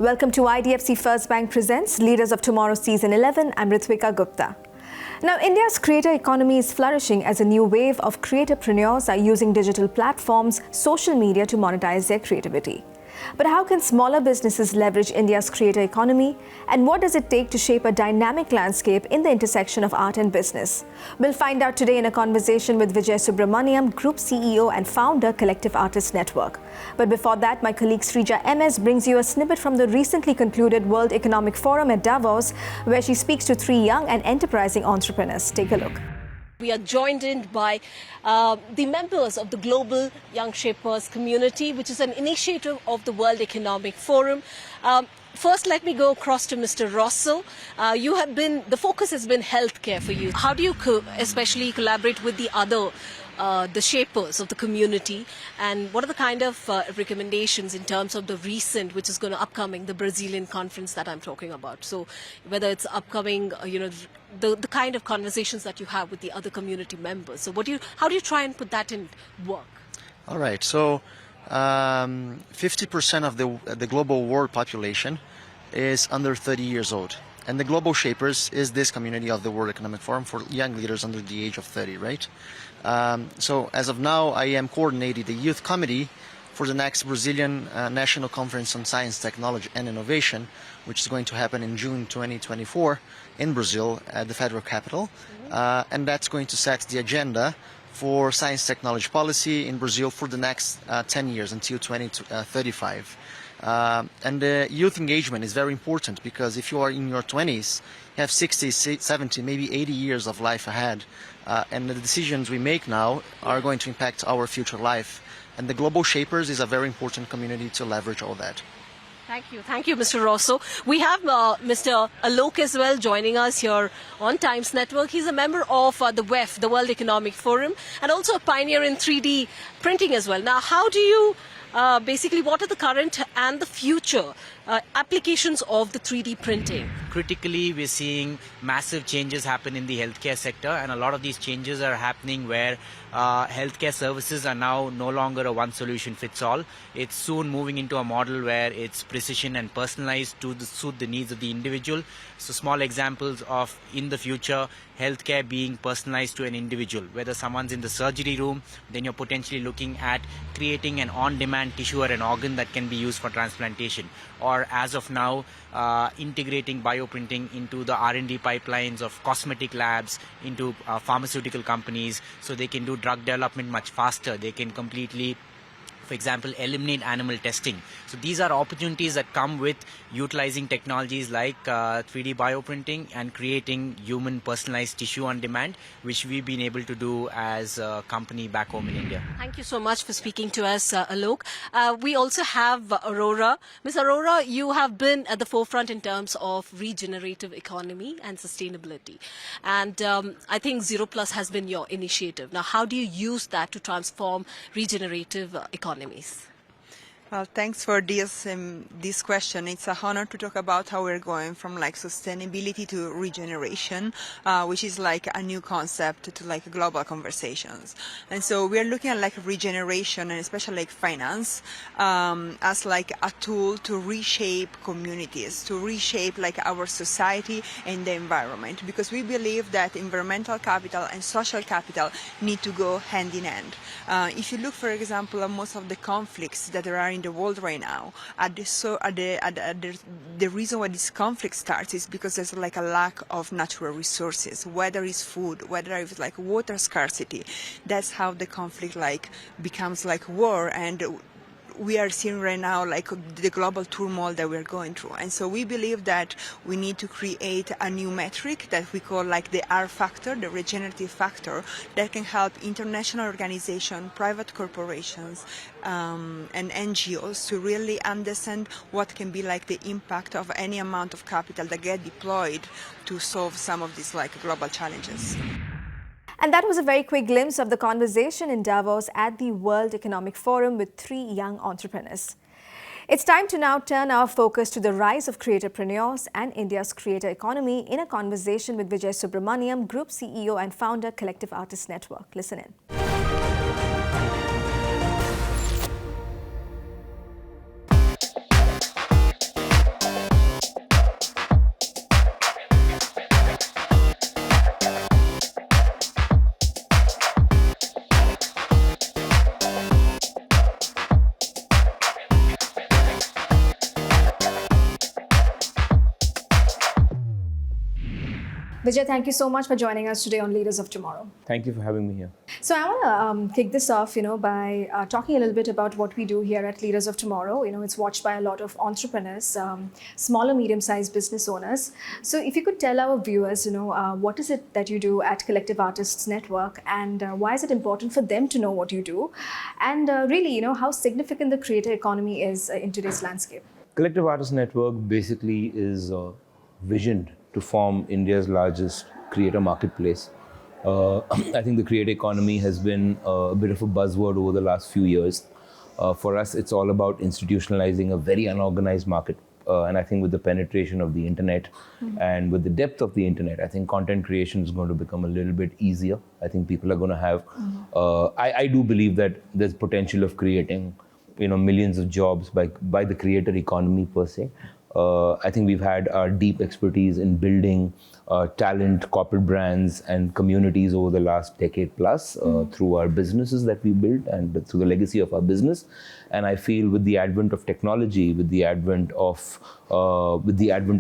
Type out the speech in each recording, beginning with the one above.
Welcome to IDFC First Bank Presents Leaders of Tomorrow Season 11. I'm Ritwika Gupta. Now, India's creator economy is flourishing as a new wave of creatorpreneurs are using digital platforms, social media to monetize their creativity. But how can smaller businesses leverage India's creator economy? And what does it take to shape a dynamic landscape in the intersection of art and business? We'll find out today in a conversation with Vijay Subramaniam, Group CEO and founder, Collective Artists Network. But before that, my colleague Srija MS brings you a snippet from the recently concluded World Economic Forum at Davos, where she speaks to three young and enterprising entrepreneurs. Take a look. We are joined in by the members of the Global Young Shapers community, which is an initiative of the World Economic Forum. First, let me go across to Mr. Rossell. The focus has been healthcare for you. How do you especially collaborate with the other the shapers of the community, and what are the kind of recommendations in terms of the recent, which is going to upcoming, the Brazilian conference that I'm talking about? So whether it's upcoming, the kind of conversations that you have with the other community members. So how do you try and put that in work? All right. So 50% of the global world population is under 30 years old. And the Global Shapers is this community of the World Economic Forum for young leaders under the age of 30, right? So as of now, I am coordinating the youth committee for the next Brazilian National Conference on Science, Technology and Innovation, which is going to happen in June 2024 in Brazil at the federal capital. And that's going to set the agenda for science technology policy in Brazil for the next 10 years until 2035. And the youth engagement is very important because if you are in your 20s, you have 60, 70, maybe 80 years of life ahead. And the decisions we make now are going to impact our future life. And the Global Shapers is a very important community to leverage all that. Thank you, Mr. Rosso. We have Mr. Alok as well joining us here on Times Network. He's a member of the WEF, the World Economic Forum, and also a pioneer in 3D printing as well. Now, how do you what are the current and the future applications of the 3D printing? Critically, we're seeing massive changes happen in the healthcare sector, and a lot of these changes are happening where healthcare services are now no longer a one solution fits all. It's soon moving into a model where it's precision and personalized to suit the needs of the individual. So small examples of in the future healthcare being personalized to an individual. Whether someone's in the surgery room, then you're potentially looking at creating an on-demand tissue or an organ that can be used for transplantation. Or as of now, integrating bioprinting into the R&D pipelines of cosmetic labs, into pharmaceutical companies, so they can do drug development much faster. They can completely, for example, eliminate animal testing. So these are opportunities that come with utilizing technologies like 3D bioprinting and creating human personalized tissue on demand, which we've been able to do as a company back home in India. Thank you so much for speaking to us, Alok. We also have Aurora. Ms. Aurora, you have been at the forefront in terms of regenerative economy and sustainability. And I think Zero Plus has been your initiative. Now, how do you use that to transform regenerative economies? Well, thanks for this question. It's an honor to talk about how we're going from sustainability to regeneration, which is a new concept to global conversations. And so we're looking at regeneration and especially finance as a tool to reshape communities, to reshape our society and the environment, because we believe that environmental capital and social capital need to go hand in hand. If you look, for example, at most of the conflicts that there are in the world right now, the reason why this conflict starts is because there's a lack of natural resources, whether it's food, whether it's water scarcity. That's how the conflict becomes war. And we are seeing right now the global turmoil that we're going through. And so we believe that we need to create a new metric that we call the R factor, the regenerative factor, that can help international organizations, private corporations, and NGOs to really understand what can be the impact of any amount of capital that get deployed to solve some of these global challenges. And that was a very quick glimpse of the conversation in Davos at the World Economic Forum with three young entrepreneurs. It's time to now turn our focus to the rise of creatorpreneurs and India's creator economy in a conversation with Vijay Subramaniam, Group CEO and founder, Collective Artists Network. Listen in. Vijay, thank you so much for joining us today on Leaders of Tomorrow. Thank you for having me here. So I want to kick this off, by talking a little bit about what we do here at Leaders of Tomorrow. It's watched by a lot of entrepreneurs, smaller, medium-sized business owners. So if you could tell our viewers, what is it that you do at Collective Artists Network, and why is it important for them to know what you do, and really, how significant the creator economy is in today's landscape. Collective Artists Network basically is visioned to form India's largest creator marketplace. I think the creator economy has been a bit of a buzzword over the last few years. For us, it's all about institutionalizing a very unorganized market. And I think with the penetration of the internet and with the depth of the internet, I think content creation is going to become a little bit easier. I think people are going to have, I do believe that there's potential of creating, millions of jobs by the creator economy per se. I think we've had our deep expertise in building talent, corporate brands, and communities over the last decade plus through our businesses that we built and through the legacy of our business. And I feel with the advent of technology, with the advent of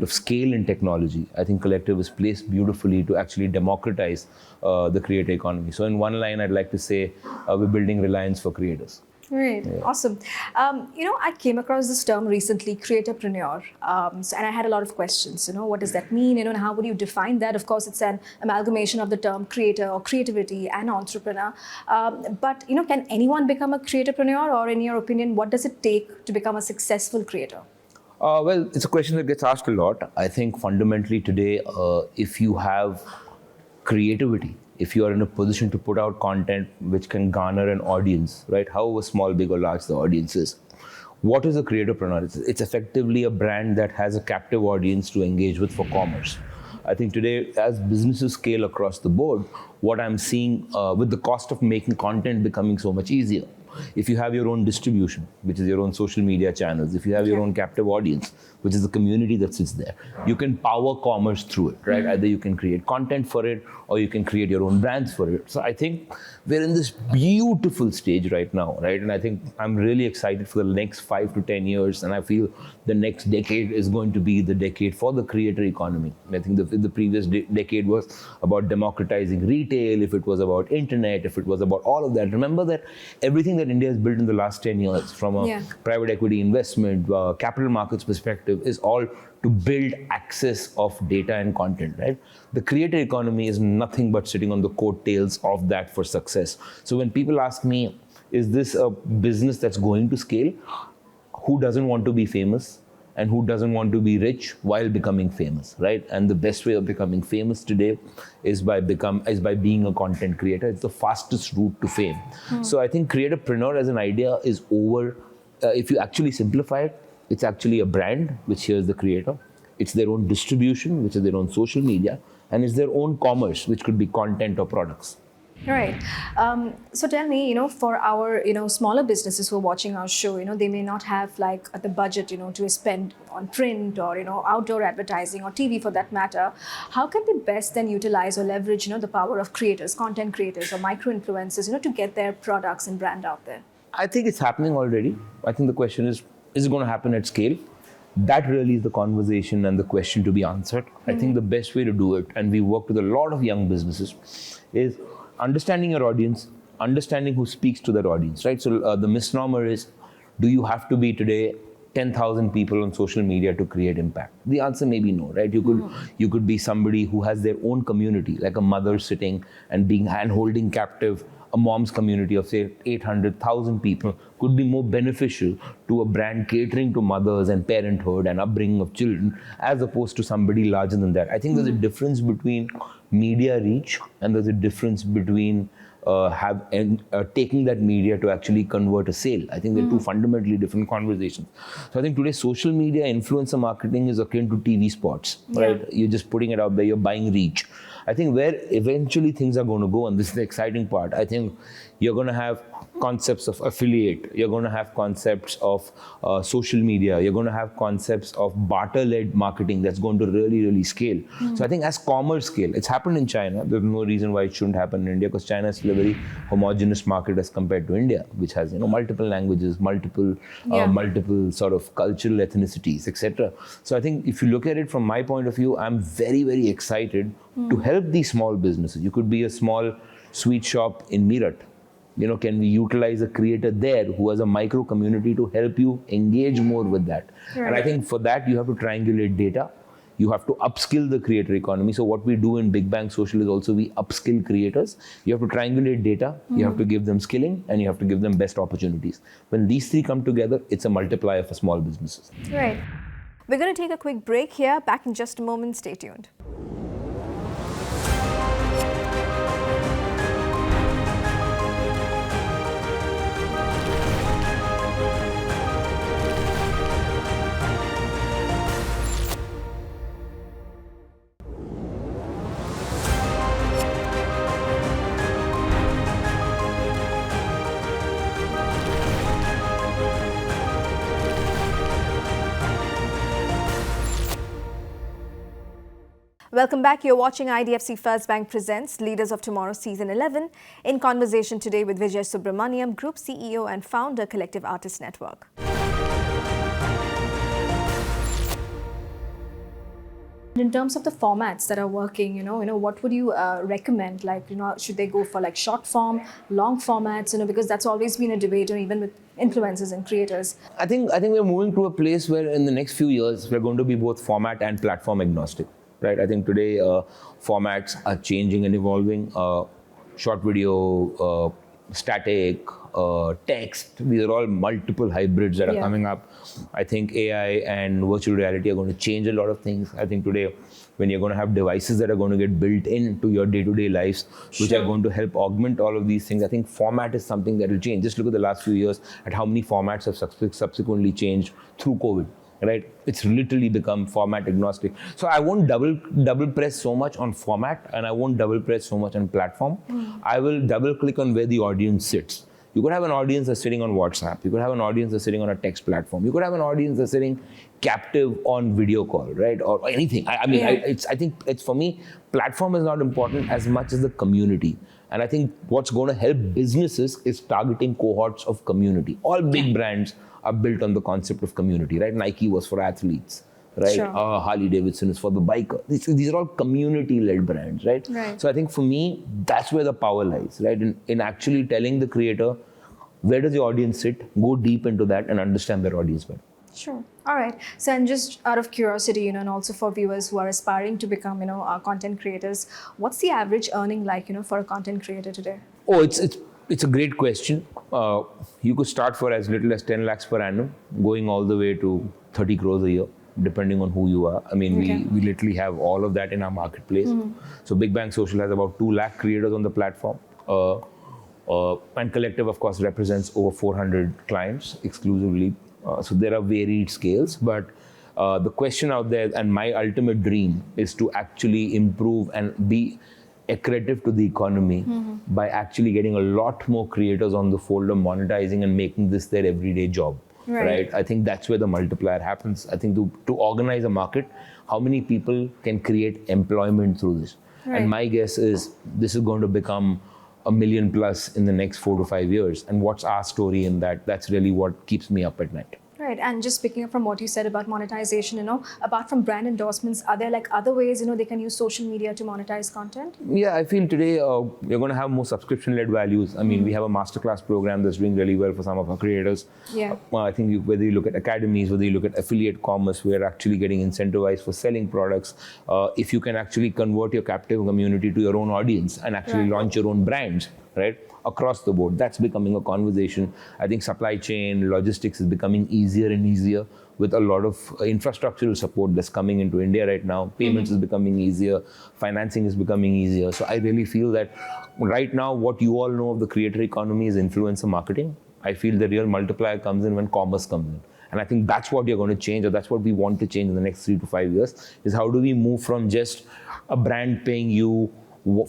scale in technology, I think Collective is placed beautifully to actually democratize the creator economy. So in one line, I'd like to say we're building Reliance for creators. Right. Yeah. Awesome. I came across this term recently, creatorpreneur, and I had a lot of questions. What does that mean? And how would you define that? Of course, it's an amalgamation of the term creator or creativity and entrepreneur. But, can anyone become a creatorpreneur, or in your opinion, what does it take to become a successful creator? Well, it's a question that gets asked a lot. I think fundamentally today, if you have creativity, if you are in a position to put out content which can garner an audience, right? However small, big or large the audience is. What is a creatorpreneur? It's effectively a brand that has a captive audience to engage with for commerce. I think today, as businesses scale across the board, what I'm seeing with the cost of making content becoming so much easier. If you have your own distribution, which is your own social media channels, if you have your own captive audience, which is the community that sits there, you can power commerce through it, right? Either you can create content for it, or you can create your own brands for it. So I think we're in this beautiful stage right now, right? And I think I'm really excited for the next 5 to 10 years. And I feel the next decade is going to be the decade for the creator economy. I think the previous decade was about democratizing retail, if it was about internet, if it was about all of that. Remember that everything that India has built in the last 10 years, from a private equity investment, capital markets perspective, is all to build access of data and content, right? The creator economy is nothing but sitting on the coattails of that for success. So when people ask me, is this a business that's going to scale? Who doesn't want to be famous? And who doesn't want to be rich while becoming famous, right? And the best way of becoming famous today is by being a content creator. It's the fastest route to fame. So I think creatorpreneur as an idea is over. If you actually simplify it, it's actually a brand, which here's the creator. It's their own distribution, which is their own social media, and it's their own commerce, which could be content or products. Right. So tell me, for our, smaller businesses who are watching our show, they may not have like the budget, to spend on print or, outdoor advertising or TV for that matter. How can they best then utilize or leverage, the power of creators, content creators or micro-influencers, to get their products and brand out there? I think it's happening already. I think the question is it going to happen at scale? That really is the conversation and the question to be answered. I think the best way to do it, and we work with a lot of young businesses, is understanding your audience, understanding who speaks to that audience, right? So the misnomer is, do you have to be today 10,000 people on social media to create impact? The answer may be no, right? You could be somebody who has their own community, like a mother sitting and being hand-holding captive a mom's community of say 800,000 people could be more beneficial to a brand catering to mothers and parenthood and upbringing of children as opposed to somebody larger than that. I think there's a difference between media reach and there's a difference between taking that media to actually convert a sale. I think they're two fundamentally different conversations. So I think today social media influencer marketing is akin to TV spots, right? You're just putting it out there, you're buying reach. I think where eventually things are going to go, and this is the exciting part, I think you're going to have concepts of affiliate, you're going to have concepts of social media, you're going to have concepts of barter-led marketing that's going to really, really scale. So I think as commerce scale, it's happened in China. There's no reason why it shouldn't happen in India, because China is still a very homogenous market as compared to India, which has multiple languages, multiple sort of cultural ethnicities, etc. So I think if you look at it from my point of view, I'm very, very excited to help these small businesses. You could be a small sweet shop in Meerut. Can we utilize a creator there who has a micro community to help you engage more with that? Right. And I think for that, you have to triangulate data. You have to upskill the creator economy. So what we do in Big Bang Social is also we upskill creators. You have to triangulate data, you have to give them skilling, and you have to give them best opportunities. When these three come together, it's a multiplier for small businesses. Right. We're going to take a quick break here. Back in just a moment. Stay tuned. Welcome back. You're watching IDFC First Bank Presents Leaders of Tomorrow Season 11 in conversation today with Vijay Subramaniam, Group CEO and Founder, Collective Artists Network. In terms of the formats that are working, what would you recommend? Like, should they go for like short form, long formats? Because that's always been a debate, even with influencers and creators. I think we're moving to a place where in the next few years we're going to be both format and platform agnostic. Right? I think today formats are changing and evolving. Short video, static, text, these are all multiple hybrids that are coming up. I think AI and virtual reality are going to change a lot of things. I think today when you're going to have devices that are going to get built into your day-to-day lives, which are going to help augment all of these things, I think format is something that will change. Just look at the last few years at how many formats have subsequently changed through COVID. Right, it's literally become format agnostic. So I won't double press so much on format, and I won't double press so much on platform. I will double click on where the audience sits. You could have an audience that's sitting on WhatsApp. You could have an audience that's sitting on a text platform. You could have an audience that's sitting captive on video call, right, or anything. I think it's for me, platform is not important as much as the community. And I think what's going to help businesses is targeting cohorts of community. All big brands are built on the concept of community, right? Nike was for athletes, right? Sure. Harley Davidson is for the biker. These are all community-led brands, right? So I think for me, that's where the power lies, right? In actually telling the creator, where does your audience sit? Go deep into that and understand their audience better. Sure. All right. So, and just out of curiosity, and also for viewers who are aspiring to become, content creators, what's the average earning like, for a content creator today? Oh, it's a great question. You could start for as little as 10 lakhs per annum, going all the way to 30 crores a year, depending on who you are. I mean, we literally have all of that in our marketplace. So Big Bang Social has about 2 lakh creators on the platform. And Collective, of course, represents over 400 clients exclusively. So there are varied scales, but the question out there, and my ultimate dream, is to actually improve and be accretive to the economy by actually getting a lot more creators on the fold of monetizing and making this their everyday job. Right? I think that's where the multiplier happens. I think to organize a market, how many people can create employment through this? And my guess is this is going to become 1 million plus in the next 4 to 5 years. And what's our story in that? That's really what keeps me up at night. Right. And just picking up from what you said about monetization, apart from brand endorsements, are there like other ways, they can use social media to monetize content? Yeah, I feel today we're going to have more subscription-led values. I mean, we have a masterclass program that's doing really well for some of our creators. Yeah. I think whether you look at academies, whether you look at affiliate commerce, we are actually getting incentivized for selling products. If you can actually convert your captive community to your own audience and actually launch your own brands, right? Across the board, that's becoming a conversation. I think supply chain, logistics is becoming easier and easier with a lot of infrastructural support that's coming into India right now. Payments is becoming easier, financing is becoming easier. So I really feel that right now, what you all know of the creator economy is influencer marketing. I feel the real multiplier comes in when commerce comes in. And I think that's what you're going to change, or that's what we want to change in the next 3 to 5 years, is how do we move from just a brand paying you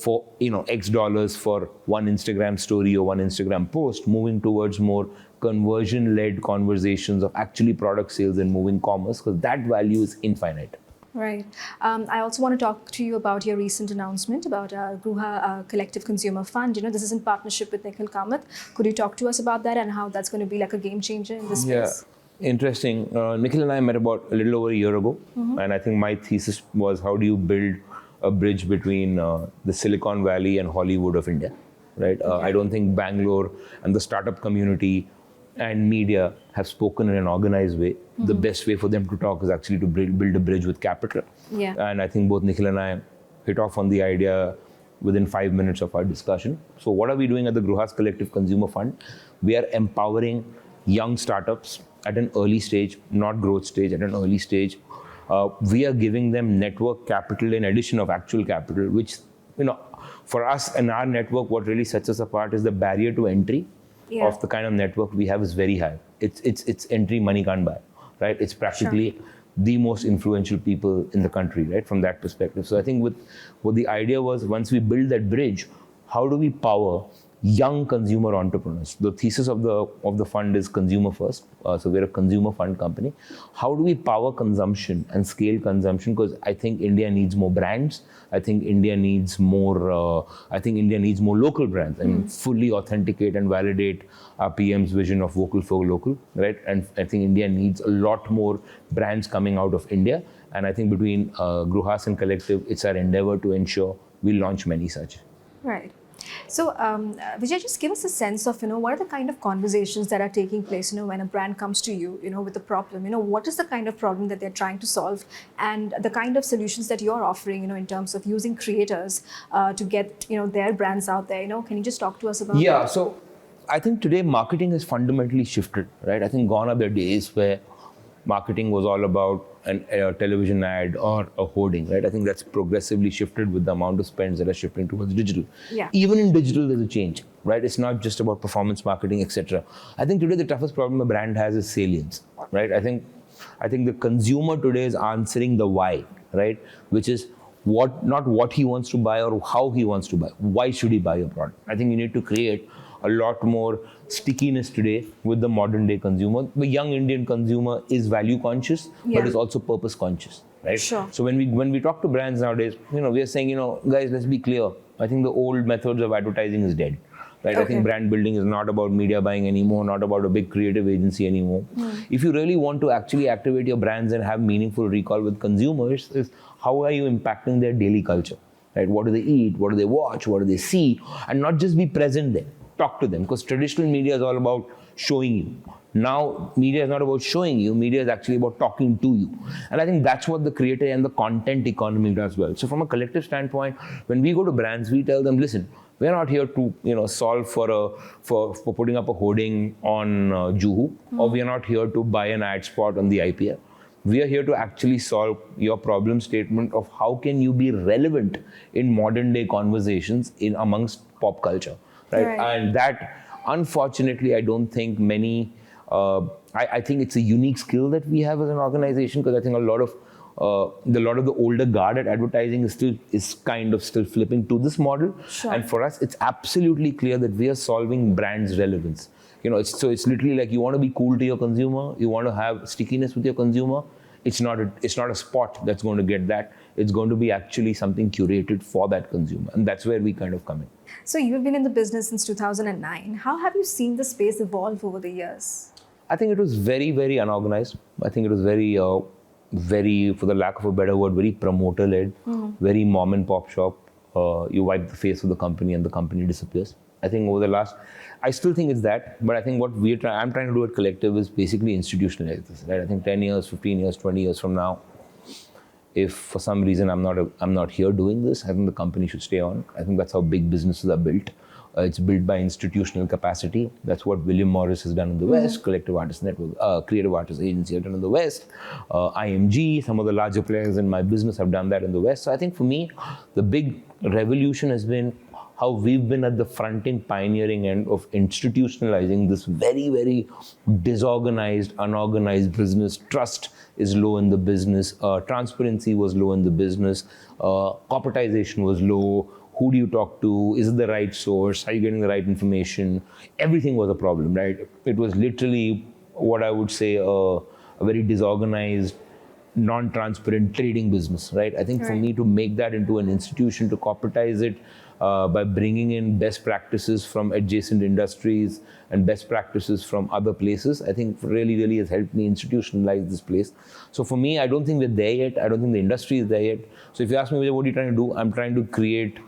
for X dollars for one Instagram story or one Instagram post, moving towards more conversion-led conversations of actually product sales and moving commerce, because that value is infinite. Right. I also want to talk to you about your recent announcement about Gruha Collective Consumer Fund. This is in partnership with Nikhil Kamath. Could you talk to us about that and how that's going to be like a game changer in this space? Yeah, interesting. Nikhil and I met about a little over a year ago, and I think my thesis was, how do you build a bridge between the Silicon Valley and Hollywood of India, right? I don't think Bangalore and the startup community and media have spoken in an organized way. The best way for them to talk is actually to build a bridge with capital. Yeah. And I think both Nikhil and I hit off on the idea within 5 minutes of our discussion. So what are we doing at the Gruhas Collective Consumer Fund? We are empowering young startups at an early stage, not growth stage, at an early stage. We are giving them network capital in addition of actual capital, which, for us and our network, what really sets us apart is the barrier to entry of the kind of network we have is very high. It's entry money can't buy, right? It's practically the most influential people in the country, right? From that perspective. So I think what the idea was, once we build that bridge, how do we power young consumer entrepreneurs? The thesis of the fund is consumer first. So we're a consumer fund company. How do we power consumption and scale consumption? Because I think India needs more brands. I think India needs more. Local brands. I mean, fully authenticate and validate our PM's vision of vocal for local, right? And I think India needs a lot more brands coming out of India. And I think between Gruhas and Collective, it's our endeavor to ensure we launch many such. Right. So, Vijay, just give us a sense of, what are the kind of conversations that are taking place, when a brand comes to you, with a problem, what is the kind of problem that they're trying to solve, and the kind of solutions that you're offering, in terms of using creators to get, their brands out there, can you just talk to us about that? Yeah, so I think today marketing has fundamentally shifted, right? I think gone are the days where marketing was all about a television ad or a hoarding, right? I think that's progressively shifted with the amount of spends that are shifting towards digital. Yeah. Even in digital, there's a change, right? It's not just about performance marketing, etc. I think today the toughest problem a brand has is salience, right? I think the consumer today is answering the why, right? Which is not what he wants to buy or how he wants to buy. Why should he buy a product? I think you need to create a lot more stickiness today with the modern day consumer. The young Indian consumer is value conscious, but is also purpose conscious, right? Sure. So when we talk to brands nowadays, we are saying, guys, let's be clear. I think the old methods of advertising is dead, right? I think brand building is not about media buying anymore, not about a big creative agency anymore. If you really want to actually activate your brands and have meaningful recall with consumers, is how are you impacting their daily culture, right? What do they eat? What do they watch? What do they see? And not just be present there. Talk to them, because traditional media is all about showing you. Now, media is not about showing you, media is actually about talking to you. And I think that's what the creator and the content economy does well. So from a collective standpoint, when we go to brands, we tell them, listen, we're not here to solve for putting up a hoarding on Juhu, or we are not here to buy an ad spot on the IPL. We are here to actually solve your problem statement of how can you be relevant in modern day conversations in amongst pop culture. Right? And that, unfortunately, I don't think many. I think it's a unique skill that we have as an organization, because I think a lot of the older guard at advertising is kind of still flipping to this model. Sure. And for us, it's absolutely clear that we are solving brands' relevance. It's literally like you want to be cool to your consumer, you want to have stickiness with your consumer. It's not a spot that's going to get that. It's going to be actually something curated for that consumer, and that's where we kind of come in. So you've been in the business since 2009. How have you seen the space evolve over the years? I think it was very, very unorganized. I think it was very, very, for the lack of a better word, very promoter-led, very mom and pop shop. You wipe the face of the company and the company disappears. I think I still think it's that, but I think what I'm trying to do at Collective is basically institutionalize this, right? I think 10 years, 15 years, 20 years from now, if for some reason I'm not here doing this, I think the company should stay on. I think that's how big businesses are built. It's built by institutional capacity. That's what William Morris has done in the West, Collective Artists Network, Creative Artists Agency have done in the West, IMG, some of the larger players in my business have done that in the West. So I think for me, the big revolution has been how we've been at the front end pioneering end of institutionalizing this very, very disorganized, unorganized business. Trust is low in the business. Transparency was low in the business. Corporatization was low. Who do you talk to? Is it the right source? Are you getting the right information? Everything was a problem, right? It was literally what I would say a very disorganized, non-transparent trading business, right? I think for me to make that into an institution, to corporatize it, by bringing in best practices from adjacent industries and best practices from other places, I think really, really has helped me institutionalize this place. So for me, I don't think we're there yet. I don't think the industry is there yet. So if you ask me, Vijay, what are you trying to do? I'm trying to create,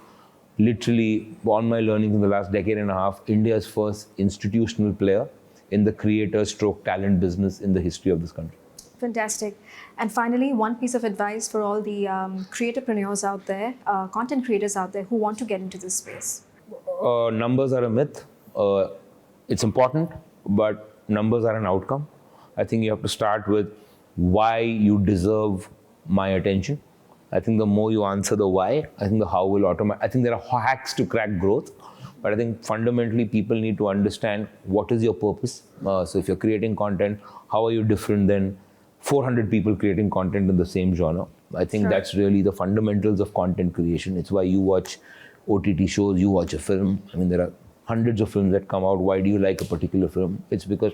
literally, on my learnings in the last decade and a half, India's first institutional player in the creator stroke talent business in the history of this country. Fantastic. And finally, one piece of advice for all the creatorpreneurs out there, content creators out there who want to get into this space. Numbers are a myth. It's important, but numbers are an outcome. I think you have to start with why you deserve my attention. I think the more you answer the why, I think the how will automate. I think there are hacks to crack growth, but I think fundamentally people need to understand what is your purpose. So if you're creating content, how are you different than 400 people creating content in the same genre? I think that's really the fundamentals of content creation. It's why you watch OTT shows, you watch a film. I mean, there are hundreds of films that come out. Why do you like a particular film? It's because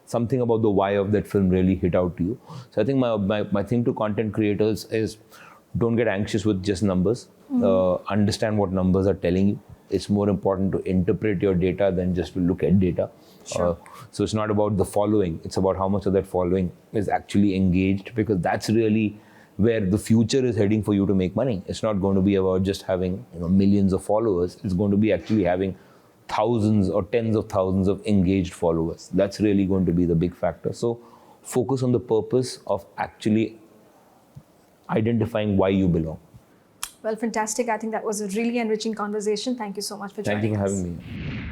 something about the why of that film really hit out to you. So I think my thing to content creators is don't get anxious with just numbers. Understand what numbers are telling you. It's more important to interpret your data than just to look at data. So it's not about the following. It's about how much of that following is actually engaged, because that's really where the future is heading for you to make money. It's not going to be about just having millions of followers. It's going to be actually having thousands or tens of thousands of engaged followers. That's really going to be the big factor. So focus on the purpose of actually identifying why you belong. Well, fantastic. I think that was a really enriching conversation. Thank you so much for joining us. Thank you for having me.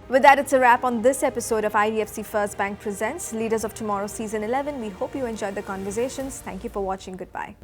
With that, it's a wrap on this episode of IDFC First Bank Presents Leaders of Tomorrow Season 11. We hope you enjoyed the conversations. Thank you for watching. Goodbye.